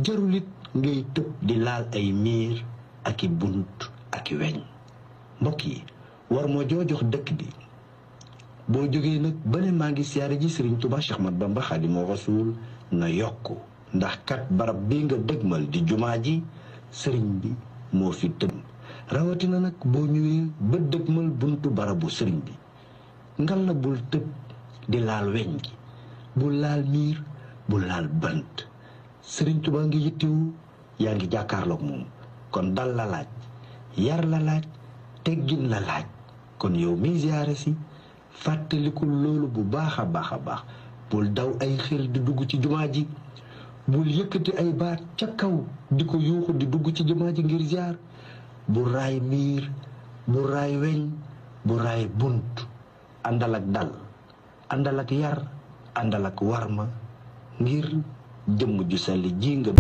jarulit ngay tëb di laal ay miir ak i bunt ak i weñ. mbokk yi war moo joo jox dëkk bi boo jógee nag ba ne maa ngi siyaare ji Sëriñ Tuubaa Cheikh Ahmadu Bamba Xaadimu Rasuul na yokku ndax kat barab bi nga dëgmal di jumaa ji sëriñ bi moo fi tëdd rawatina nag boo ñëwee ba dëgmal buntu barabu sëriñ bi ngal la bul tëb di laal weñ gi bul laal miir bul laal bant Sëriñ Tuubaa ngi yittewu yaa ngi jàkkaarloog moom kon dal la laaj yar la laaj teggin la laaj kon yow mi ziyaare si fàttalikul loolu bu baax a baax a baax bul daw ay xel di dugg ci jumaa ji bul yëkkati ay baat ca kaw di ko yuuxu di dugg ci jumaa ji ngir ziyaar bu raay miir bu raay weñ bu raay bunt àndal ak dal àndal ak yar àndal ak warma ngir jëmm ju sell ji nga